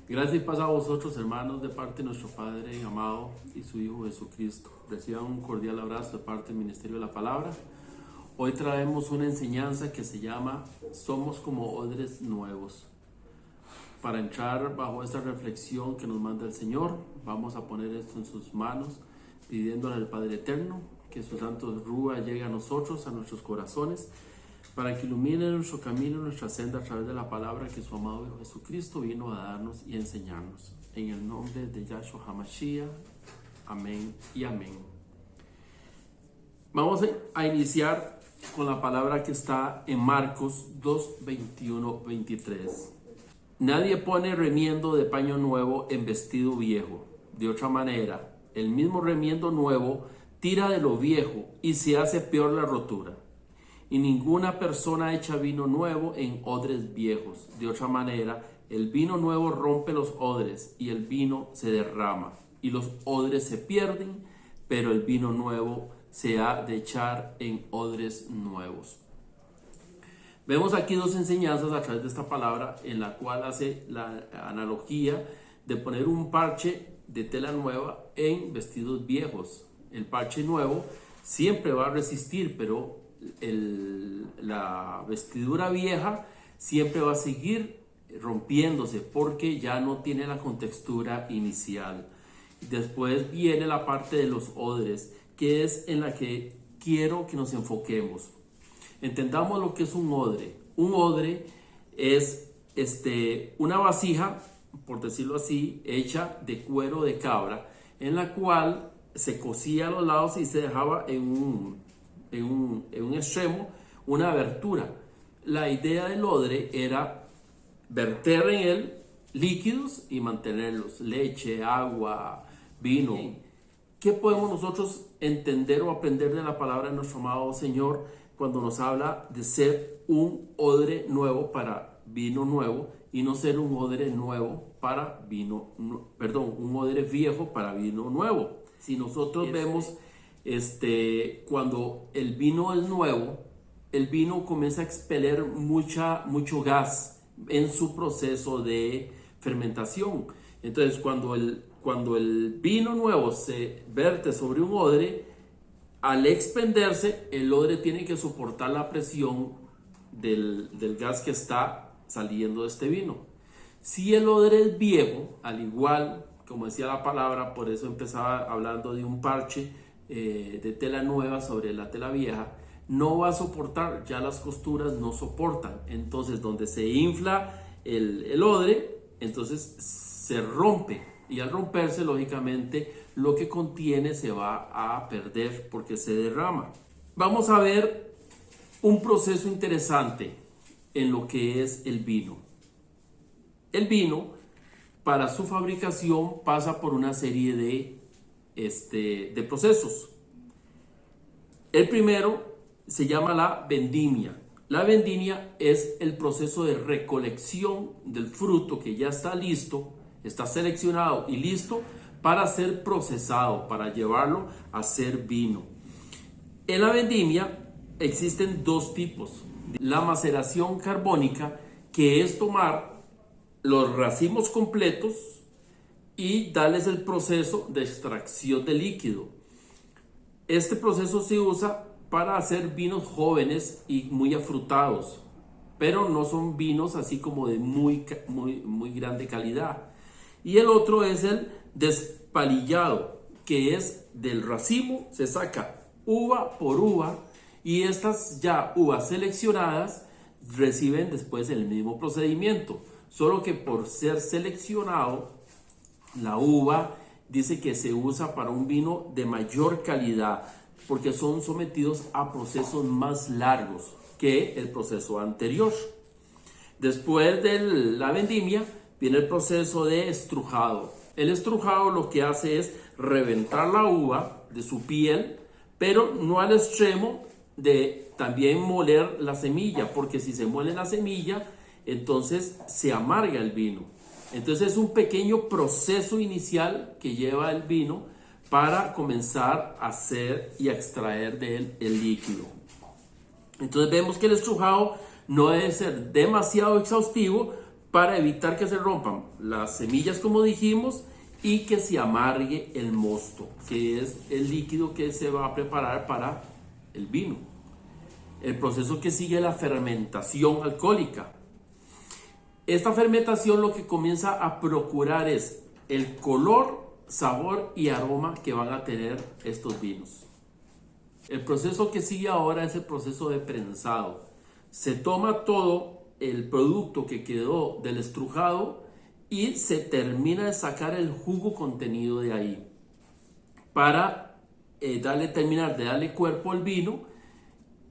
Gracias y paz a vosotros, hermanos, de parte de nuestro Padre amado y su Hijo Jesucristo. Reciban un cordial abrazo de parte del Ministerio de la Palabra. Hoy traemos una enseñanza que se llama Somos como odres nuevos. Para entrar bajo esta reflexión que nos manda el Señor, vamos a poner esto en sus manos, pidiéndole al Padre Eterno que su santo Rúa llegue a nosotros, a nuestros corazones, para que ilumine nuestro camino, nuestra senda a través de la palabra que su amado Hijo Jesucristo vino a darnos y a enseñarnos. En el nombre de Yahshua HaMashiach, amén y amén. Vamos a iniciar con la palabra que está en Marcos 2, 21, 23. Nadie pone remiendo de paño nuevo en vestido viejo. De otra manera, el mismo remiendo nuevo tira de lo viejo y se hace peor la rotura. Y ninguna persona echa vino nuevo en odres viejos. De otra manera, el vino nuevo rompe los odres y el vino se derrama. Y los odres se pierden, pero el vino nuevo se ha de echar en odres nuevos. Vemos aquí dos enseñanzas a través de esta palabra en la cual hace la analogía de poner un parche de tela nueva en vestidos viejos. El parche nuevo siempre va a resistir, pero la vestidura vieja siempre va a seguir rompiéndose porque ya no tiene la contextura inicial. Después viene la parte de los odres, que es en la que quiero que nos enfoquemos. Entendamos lo que es un odre. Un odre es una vasija, por decirlo así, hecha de cuero de cabra, en la cual se cosía a los lados y se dejaba en un extremo una abertura. La idea del odre era verter en él líquidos y mantenerlos, leche, agua, vino. ¿Qué podemos nosotros entender o aprender de la palabra de nuestro amado Señor cuando nos habla de ser un odre nuevo para vino nuevo y no ser un odre nuevo para un odre viejo para vino nuevo? Si nosotros vemos cuando el vino es nuevo, el vino comienza a expeler mucho gas en su proceso de fermentación. Entonces, cuando el vino nuevo se vierte sobre un odre, al expenderse, el odre tiene que soportar la presión del gas que está saliendo de este vino. Si el odre es viejo, al igual, como decía la palabra, por eso empezaba hablando de un parche de tela nueva sobre la tela vieja, no va a soportar, ya las costuras no soportan. Entonces, donde se infla el odre, entonces se rompe. Y al romperse, lógicamente, lo que contiene se va a perder porque se derrama. Vamos a ver un proceso interesante en lo que es el vino. El vino, para su fabricación, pasa por una serie de procesos. El primero se llama la vendimia. La vendimia es el proceso de recolección del fruto que ya está listo, está seleccionado y listo para ser procesado, para llevarlo a ser vino. En la vendimia existen dos tipos. La maceración carbónica, que es tomar los racimos completos y darles el proceso de extracción de líquido. Este proceso se usa para hacer vinos jóvenes y muy afrutados, pero no son vinos así como de muy grande calidad. Y el otro es el despalillado, que es del racimo, se saca uva por uva y estas ya uvas seleccionadas reciben después el mismo procedimiento, solo que por ser seleccionado, la uva dice que se usa para un vino de mayor calidad, porque son sometidos a procesos más largos que el proceso anterior. Después de la vendimia viene el proceso de estrujado. El estrujado lo que hace es reventar la uva de su piel, pero no al extremo de también moler la semilla, porque si se muele la semilla, entonces se amarga el vino. Entonces es un pequeño proceso inicial que lleva el vino para comenzar a hacer y a extraer de él el líquido. Entonces vemos que el estrujado no debe ser demasiado exhaustivo, para evitar que se rompan las semillas, como dijimos, y que se amargue el mosto, que es el líquido que se va a preparar para el vino. El proceso que sigue es la fermentación alcohólica. Esta fermentación lo que comienza a procurar es el color, sabor y aroma que van a tener estos vinos. El proceso que sigue ahora es el proceso de prensado. Se toma todo el producto que quedó del estrujado y se termina de sacar el jugo contenido de ahí para terminar de darle cuerpo al vino,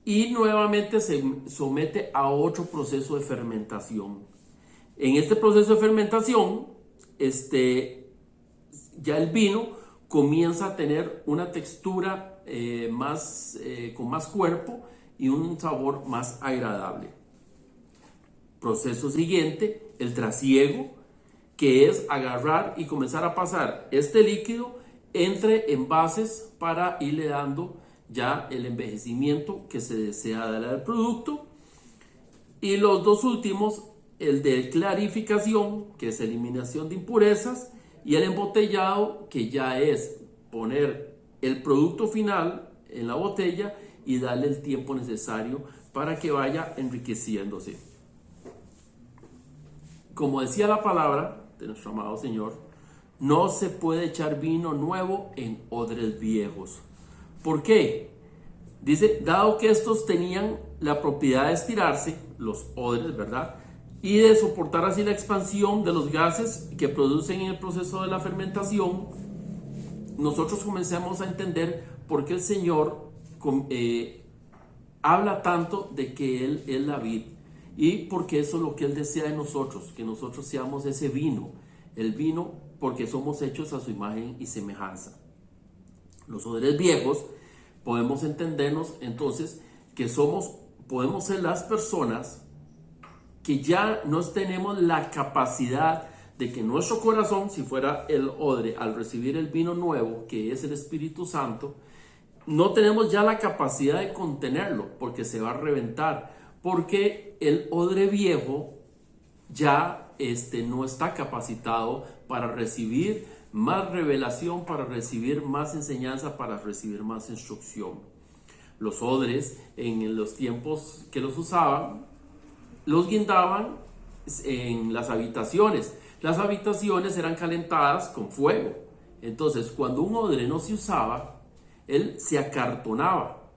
y nuevamente se somete a otro proceso de fermentación. En este proceso de fermentación, ya el vino comienza a tener una textura con más cuerpo y un sabor más agradable. Proceso siguiente, el trasiego, que es agarrar y comenzar a pasar este líquido entre envases para irle dando ya el envejecimiento que se desea darle al producto. Y los dos últimos, el de clarificación, que es eliminación de impurezas, y el embotellado, que ya es poner el producto final en la botella y darle el tiempo necesario para que vaya enriqueciéndose. Como decía la palabra de nuestro amado Señor, no se puede echar vino nuevo en odres viejos. ¿Por qué? Dice, dado que estos tenían la propiedad de estirarse, los odres, ¿verdad?, y de soportar así la expansión de los gases que producen en el proceso de la fermentación, nosotros comencemos a entender por qué el Señor habla tanto de que Él es la vid, y porque eso es lo que Él desea de nosotros, que nosotros seamos ese vino, el vino porque somos hechos a su imagen y semejanza. Los odres viejos, podemos entendernos entonces que podemos ser las personas que ya no tenemos la capacidad de que nuestro corazón, si fuera el odre, al recibir el vino nuevo, que es el Espíritu Santo, no tenemos ya la capacidad de contenerlo, porque se va a reventar, porque el odre viejo ya no está capacitado para recibir más revelación, para recibir más enseñanza, para recibir más instrucción. Los odres, en los tiempos que los usaban, los guindaban en las habitaciones. Las habitaciones eran calentadas con fuego. Entonces, cuando un odre no se usaba, él se acartonaba,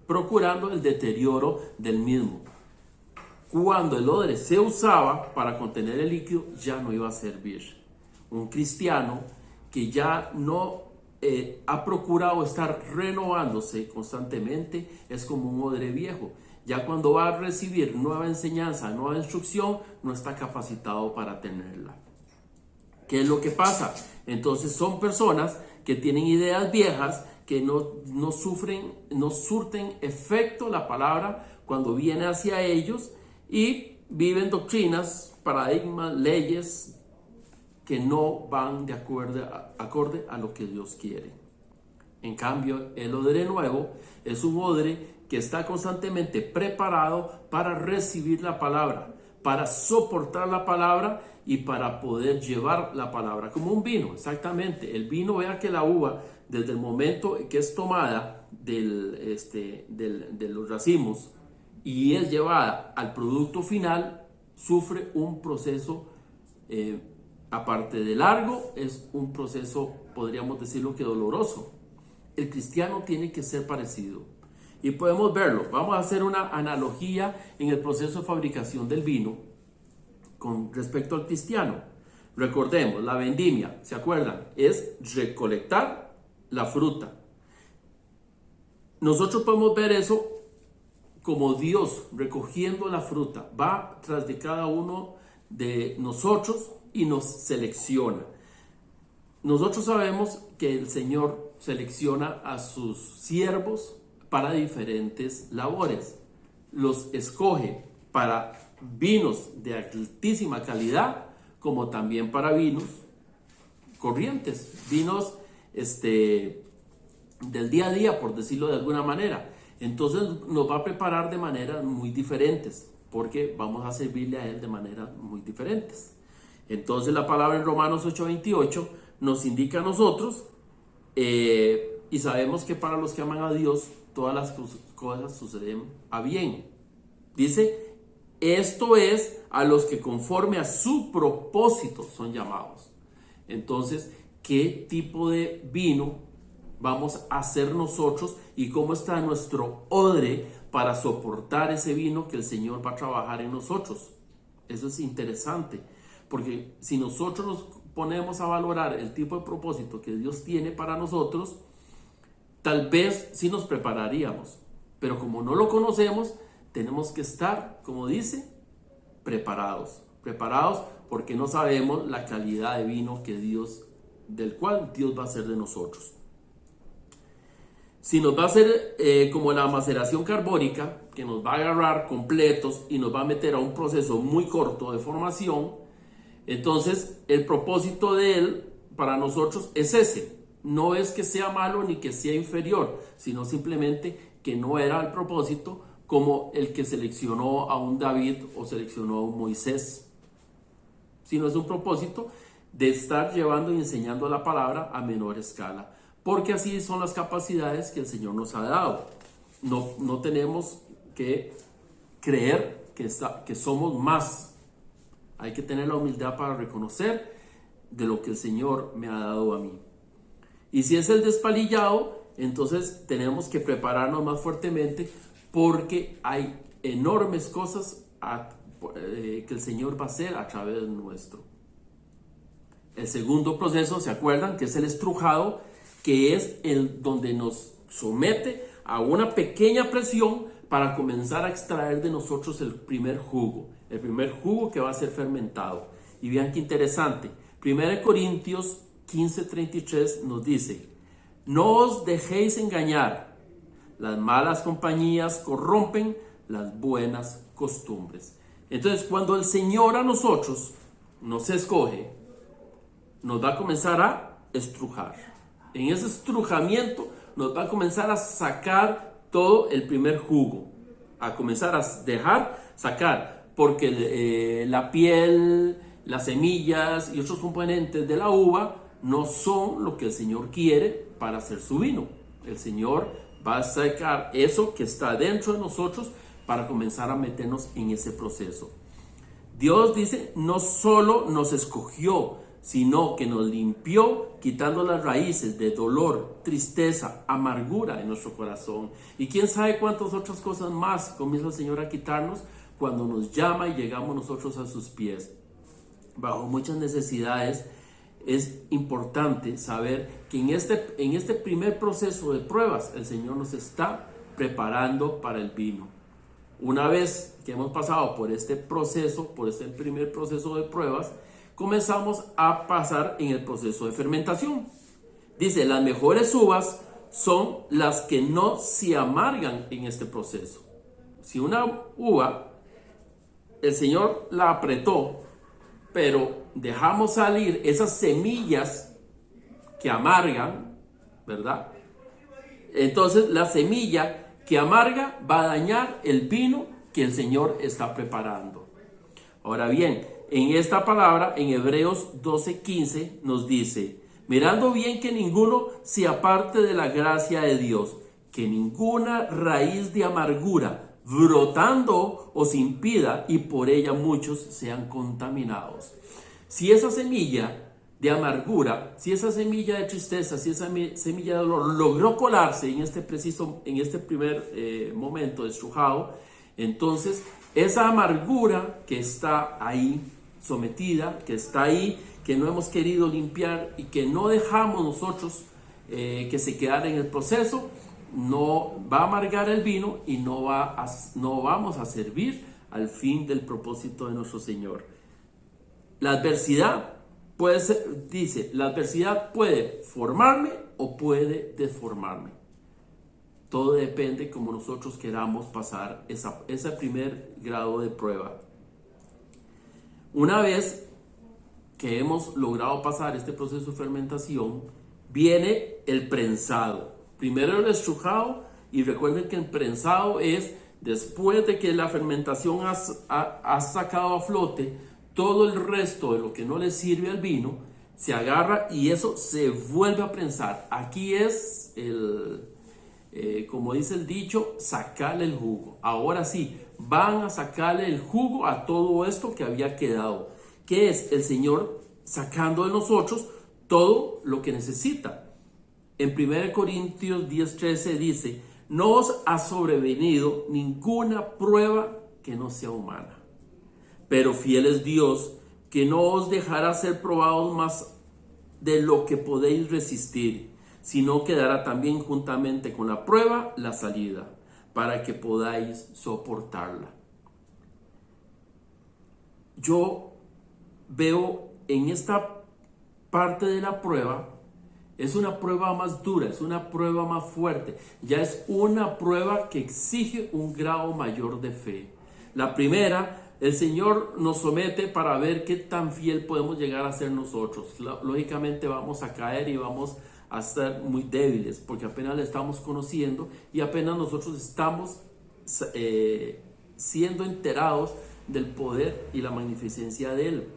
procurando el deterioro del mismo. Cuando el odre se usaba para contener el líquido, ya no iba a servir. Un cristiano que ya no ha procurado estar renovándose constantemente es como un odre viejo. Ya cuando va a recibir nueva enseñanza, nueva instrucción, no está capacitado para tenerla. ¿Qué es lo que pasa? Entonces son personas que tienen ideas viejas, que no surten efecto la palabra cuando viene hacia ellos, y viven doctrinas, paradigmas, leyes que no van de acorde a lo que Dios quiere. En cambio, el odre nuevo es un odre que está constantemente preparado para recibir la palabra, para soportar la palabra y para poder llevar la palabra, como un vino, exactamente. El vino, vea que la uva, desde el momento que es tomada de los racimos y es llevada al producto final, sufre un proceso, aparte de largo, es un proceso, podríamos decirlo, que doloroso. El cristiano tiene que ser parecido. Y podemos verlo. Vamos a hacer una analogía en el proceso de fabricación del vino con respecto al cristiano. Recordemos, la vendimia, ¿se acuerdan? Es recolectar la fruta. Nosotros podemos ver eso como Dios recogiendo la fruta. Va tras de cada uno de nosotros y nos selecciona. Nosotros sabemos que el Señor selecciona a sus siervos para diferentes labores. Los escoge para vinos de altísima calidad, como también para vinos corrientes, vinos del día a día, por decirlo de alguna manera. Entonces nos va a preparar de maneras muy diferentes. porque vamos a servirle a Él de maneras muy diferentes. Entonces la palabra en Romanos 8:28 nos indica a nosotros, y sabemos que para los que aman a Dios, todas las cosas suceden a bien. Dice, esto es a los que conforme a su propósito son llamados. Entonces, ¿qué tipo de vino vamos a hacer nosotros y cómo está nuestro odre para soportar ese vino que el Señor va a trabajar en nosotros? Eso es interesante, porque si nosotros nos ponemos a valorar el tipo de propósito que Dios tiene para nosotros, tal vez sí nos prepararíamos, pero como no lo conocemos, tenemos que estar, como dice, preparados porque no sabemos la calidad de vino del cual Dios va a hacer de nosotros. Si nos va a hacer como la maceración carbónica, que nos va a agarrar completos y nos va a meter a un proceso muy corto de formación, entonces el propósito de él para nosotros es ese. No es que sea malo ni que sea inferior, sino simplemente que no era el propósito como el que seleccionó a un David o seleccionó a un Moisés, sino es un propósito de estar llevando y enseñando la palabra a menor escala, porque así son las capacidades que el Señor nos ha dado. No tenemos que creer que somos más. Hay que tener la humildad para reconocer de lo que el Señor me ha dado a mí. Y si es el despalillado, entonces tenemos que prepararnos más fuertemente, porque hay enormes cosas que el Señor va a hacer a través nuestro. El segundo proceso, ¿se acuerdan? Que es el estrujado, que es el donde nos somete a una pequeña presión para comenzar a extraer de nosotros el primer jugo que va a ser fermentado. Y vean qué interesante. 1 Corintios 15:33 nos dice, no os dejéis engañar, las malas compañías corrompen las buenas costumbres. Entonces, cuando el Señor a nosotros nos escoge, nos va a comenzar a estrujar. En ese estrujamiento nos va a comenzar a sacar todo el primer jugo, a comenzar a sacar, porque la piel, las semillas y otros componentes de la uva no son lo que el Señor quiere para hacer su vino. El Señor va a sacar eso que está dentro de nosotros para comenzar a meternos en ese proceso. Dios dice, no solo nos escogió, sino que nos limpió, quitando las raíces de dolor, tristeza, amargura en nuestro corazón. Y quién sabe cuántas otras cosas más comienza el Señor a quitarnos cuando nos llama y llegamos nosotros a sus pies. Bajo muchas necesidades, es importante saber que en este primer proceso de pruebas, el Señor nos está preparando para el vino. Una vez que hemos pasado por este proceso, por este primer proceso de pruebas, comenzamos a pasar en el proceso de fermentación. Dice, las mejores uvas son las que no se amargan en este proceso. Si una uva, el Señor la apretó, pero dejamos salir esas semillas que amargan, ¿verdad? Entonces la semilla que amarga va a dañar el vino que el Señor está preparando. Ahora bien, en esta palabra, en Hebreos 12:15, nos dice, mirando bien que ninguno se aparte de la gracia de Dios, que ninguna raíz de amargura brotando os impida y por ella muchos sean contaminados. Si esa semilla de amargura, si esa semilla de tristeza, si esa semilla de dolor logró colarse en este primer momento de estrujado, entonces esa amargura que está ahí sometida, que está ahí, que no hemos querido limpiar y que no dejamos nosotros que se quedara en el proceso, no va a amargar el vino y no vamos a servir al fin del propósito de nuestro Señor. La adversidad la adversidad puede formarme o puede deformarme. Todo depende como nosotros queramos pasar ese primer grado de prueba. Una vez que hemos logrado pasar este proceso de fermentación, viene el prensado. Primero el estrujado, y recuerden que el prensado es Después de que la fermentación ha sacado a flote todo el resto de lo que no le sirve al vino, se agarra y eso se vuelve a prensar. Aquí es como dice el dicho, sacarle el jugo. Ahora sí, van a sacarle el jugo a todo esto que había quedado, que es el Señor sacando de nosotros todo lo que necesita. En 1 Corintios 10:13 dice: no os ha sobrevenido ninguna prueba que no sea humana, pero fiel es Dios, que no os dejará ser probados más de lo que podéis resistir, sino que dará también juntamente con la prueba la salida, para que podáis soportarla. Yo veo en esta parte de la prueba, es una prueba más dura, es una prueba más fuerte, ya es una prueba que exige un grado mayor de fe. La primera, el Señor nos somete para ver qué tan fiel podemos llegar a ser nosotros. Lógicamente vamos a caer y vamos a ser muy débiles, porque apenas le estamos conociendo y apenas nosotros estamos siendo enterados del poder y la magnificencia de Él.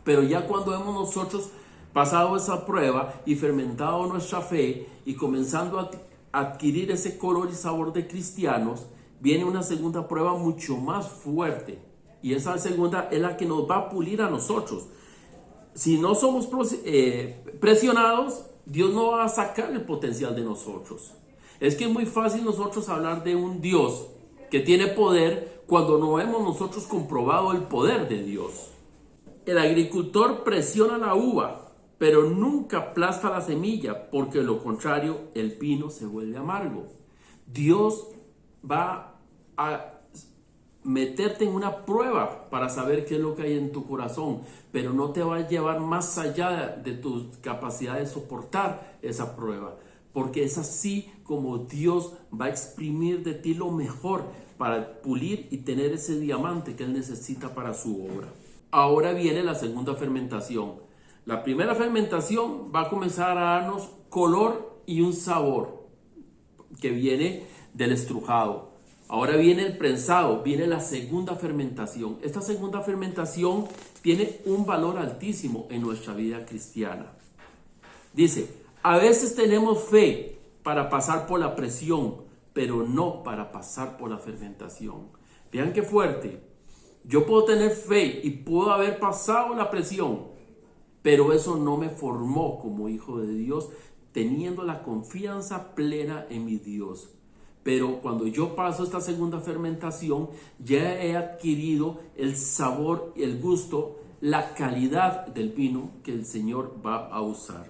Pero ya cuando hemos nosotros pasado esa prueba y fermentado nuestra fe y comenzando a adquirir ese color y sabor de cristianos, viene una segunda prueba mucho más fuerte. Y esa segunda es la que nos va a pulir a nosotros. Si no somos presionados, Dios no va a sacar el potencial de nosotros. Es que es muy fácil nosotros hablar de un Dios que tiene poder cuando no hemos nosotros comprobado el poder de Dios. El agricultor presiona la uva, pero nunca aplasta la semilla, porque de lo contrario el vino se vuelve amargo. Dios va a meterte en una prueba para saber qué es lo que hay en tu corazón, pero no te va a llevar más allá de tu capacidad de soportar esa prueba, porque es así como Dios va a exprimir de ti lo mejor para pulir y tener ese diamante que Él necesita para su obra. Ahora viene la segunda fermentación. La primera fermentación va a comenzar a darnos color y un sabor que viene del estrujado. Ahora viene el prensado, viene la segunda fermentación. Esta segunda fermentación tiene un valor altísimo en nuestra vida cristiana. Dice: a veces tenemos fe para pasar por la presión, pero no para pasar por la fermentación. Vean qué fuerte. Yo puedo tener fe y puedo haber pasado la presión, pero eso no me formó como hijo de Dios, teniendo la confianza plena en mi Dios. Pero cuando yo paso esta segunda fermentación, ya he adquirido el sabor, el gusto, la calidad del vino que el Señor va a usar.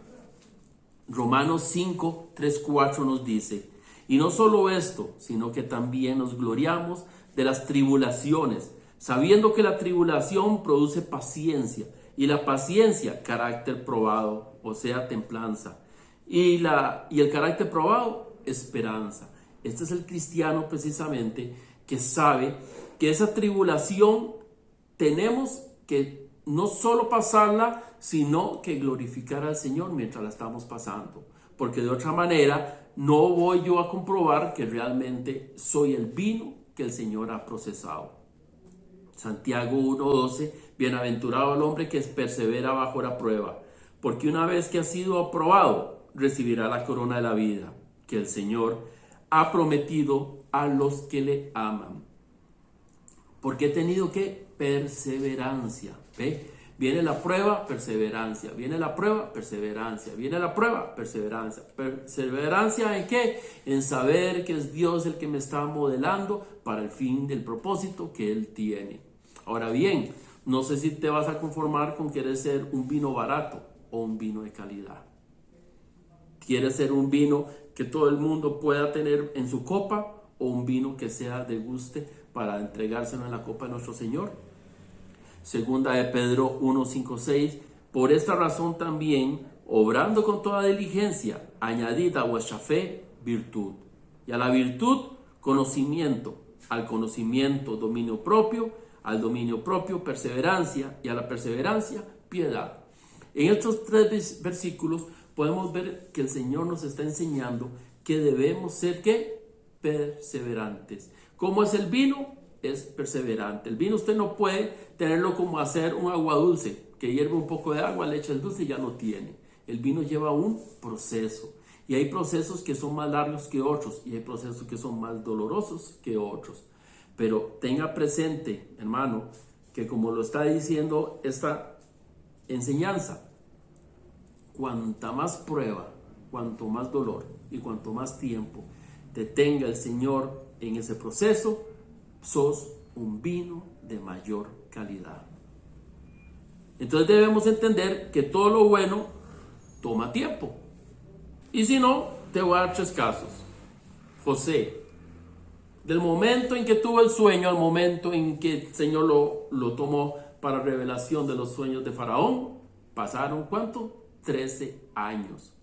Romanos 5, 3, 4 nos dice: y no solo esto, sino que también nos gloriamos de las tribulaciones, sabiendo que la tribulación produce paciencia, y la paciencia, carácter probado, o sea, templanza, y el carácter probado, esperanza. Este es el cristiano precisamente que sabe que esa tribulación tenemos que no solo pasarla, sino que glorificar al Señor mientras la estamos pasando. Porque de otra manera no voy yo a comprobar que realmente soy el vino que el Señor ha procesado. Santiago 1:12: bienaventurado el hombre que persevera bajo la prueba, porque una vez que ha sido aprobado, recibirá la corona de la vida, que el Señor ha prometido a los que le aman. Porque he tenido que perseverancia. ¿Ve? Viene la prueba, perseverancia. Viene la prueba, perseverancia. Viene la prueba, perseverancia. ¿Perseverancia en qué? En saber que es Dios el que me está modelando para el fin del propósito que Él tiene. Ahora bien, no sé si te vas a conformar con querer ser un vino barato o un vino de calidad. ¿Quieres ser un vino que todo el mundo pueda tener en su copa, o un vino que sea de guste para entregárselo en la copa de nuestro Señor? Segunda de Pedro 1, 5, 6: por esta razón también, obrando con toda diligencia, añadid a vuestra fe virtud, y a la virtud conocimiento, al conocimiento dominio propio, al dominio propio perseverancia, y a la perseverancia piedad. En estos tres versículos podemos ver que el Señor nos está enseñando que debemos ser, ¿qué? Perseverantes. ¿Cómo es el vino? Es perseverante. El vino usted no puede tenerlo como hacer un agua dulce, que hierve un poco de agua, le echa el dulce y ya lo tiene. El vino lleva un proceso. Y hay procesos que son más largos que otros y hay procesos que son más dolorosos que otros. Pero tenga presente, hermano, que como lo está diciendo esta enseñanza, cuanta más prueba, cuanto más dolor y cuanto más tiempo te tenga el Señor en ese proceso, sos un vino de mayor calidad. Entonces debemos entender que todo lo bueno toma tiempo. Y si no, te voy a dar 3 casos. José, del momento en que tuvo el sueño al momento en que el Señor lo tomó para revelación de los sueños de Faraón, pasaron ¿cuánto? 13 años.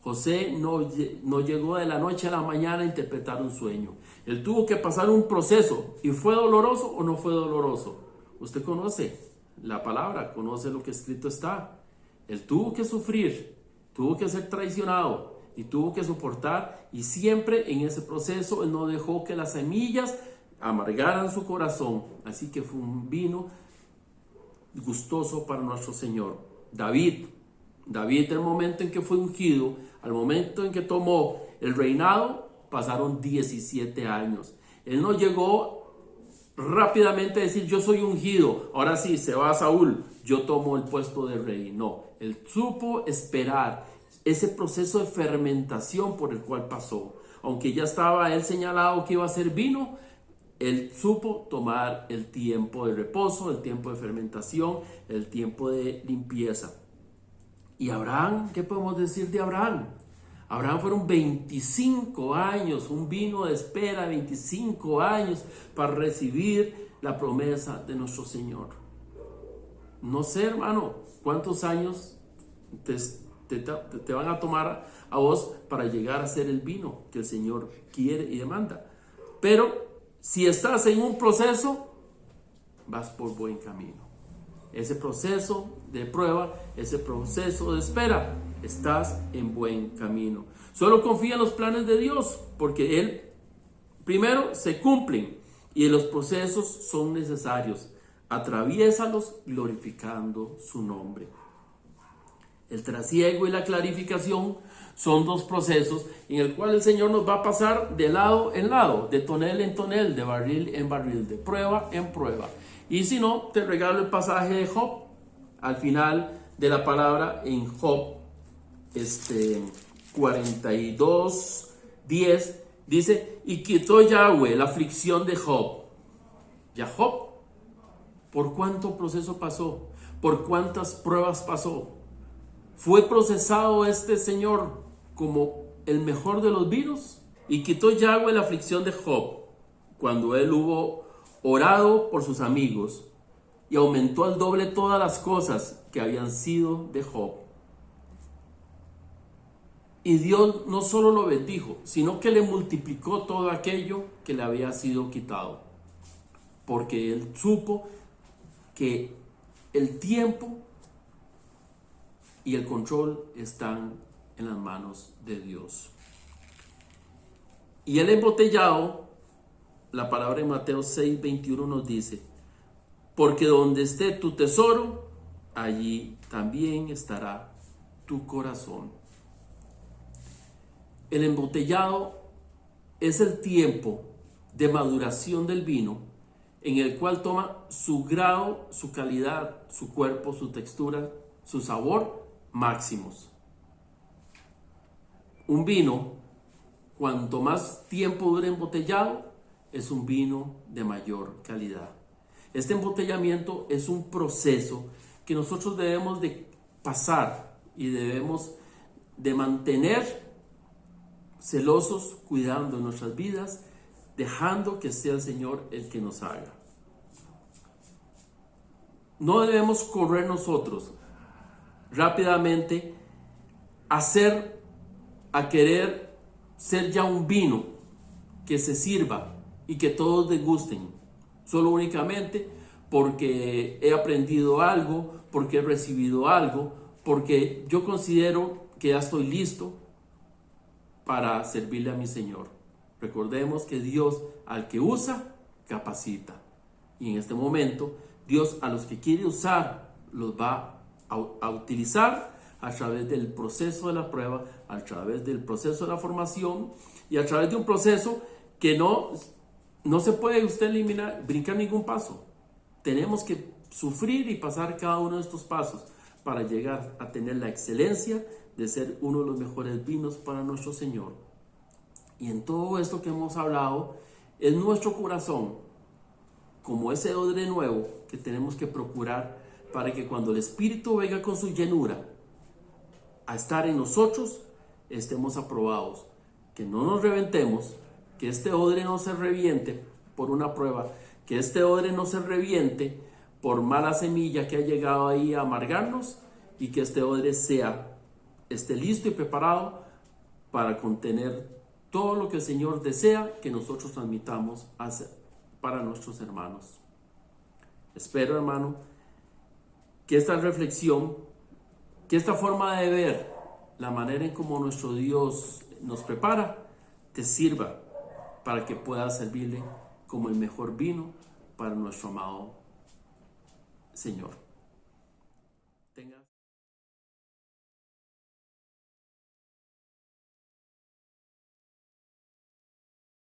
José no llegó de la noche a la mañana a interpretar un sueño. Él tuvo que pasar un proceso. ¿Y fue doloroso o no fue doloroso? Usted conoce la palabra, conoce lo que escrito está. Él tuvo que sufrir, tuvo que ser traicionado y tuvo que soportar. Y siempre en ese proceso él no dejó que las semillas amargaran su corazón. Así que fue un vino gustoso para nuestro Señor. David, el momento en que fue ungido, al momento en que tomó el reinado, pasaron 17 años. Él no llegó rápidamente a decir, yo soy ungido, ahora sí, se va Saúl, yo tomo el puesto de rey. No, él supo esperar ese proceso de fermentación por el cual pasó. Aunque ya estaba él señalado que iba a ser vino, él supo tomar el tiempo de reposo, el tiempo de fermentación, el tiempo de limpieza. ¿Y Abraham? ¿Qué podemos decir de Abraham? Abraham fueron 25 años, un vino de espera, 25 años para recibir la promesa de nuestro Señor. No sé, hermano, cuántos años te van a tomar a vos para llegar a ser el vino que el Señor quiere y demanda. Pero si estás en un proceso, vas por buen camino. Ese proceso de prueba, ese proceso de espera, estás en buen camino. Solo confía en los planes de Dios, porque Él primero se cumplen y los procesos son necesarios. Atraviésalos glorificando su nombre. El trasiego y la clarificación son 2 procesos en el cual el Señor nos va a pasar de lado en lado, de tonel en tonel, de barril en barril, de prueba en prueba. Y si no, te regalo el pasaje de Job, al final de la palabra en Job 42:10, dice, y quitó Yahweh la aflicción de Job. Ya Job, ¿por cuánto proceso pasó? ¿Por cuántas pruebas pasó? ¿Fue procesado este señor como el mejor de los vinos? Y quitó Yahweh la aflicción de Job cuando él hubo orado por sus amigos y aumentó al doble todas las cosas que habían sido de Job. Y Dios no solo lo bendijo, sino que le multiplicó todo aquello que le había sido quitado. Porque él supo que el tiempo y el control están en las manos de Dios. Y el embotellado, la palabra en Mateo 6:21 nos dice, porque donde esté tu tesoro, allí también estará tu corazón. El embotellado es el tiempo de maduración del vino en el cual toma su grado, su calidad, su cuerpo, su textura, su sabor máximos. Un vino, cuanto más tiempo dure embotellado, es un vino de mayor calidad. Este embotellamiento es un proceso que nosotros debemos de pasar y debemos de mantener celosos, cuidando nuestras vidas, dejando que sea el Señor el que nos haga. No debemos correr nosotros rápidamente a querer ser ya un vino que se sirva y que todos degusten, solo únicamente porque he aprendido algo, porque he recibido algo, porque yo considero que ya estoy listo para servirle a mi Señor. Recordemos que Dios al que usa, capacita. Y en este momento, Dios a los que quiere usar, los va a utilizar a través del proceso de la prueba, a través del proceso de la formación y a través de un proceso que no se puede usted brincar ningún paso. Tenemos que sufrir y pasar cada uno de estos pasos para llegar a tener la excelencia de ser uno de los mejores vinos para nuestro Señor. Y en todo esto que hemos hablado, es nuestro corazón, como ese odre nuevo que tenemos que procurar para que cuando el Espíritu venga con su llenura a estar en nosotros, estemos aprobados, que no nos reventemos, que este odre no se reviente por una prueba, que este odre no se reviente por mala semilla que ha llegado ahí a amargarnos, y que este odre esté listo y preparado para contener todo lo que el Señor desea que nosotros transmitamos para nuestros hermanos. Espero, hermano, que esta reflexión, que esta forma de ver la manera en cómo nuestro Dios nos prepara, te sirva para que puedas servirle como el mejor vino para nuestro amado Señor.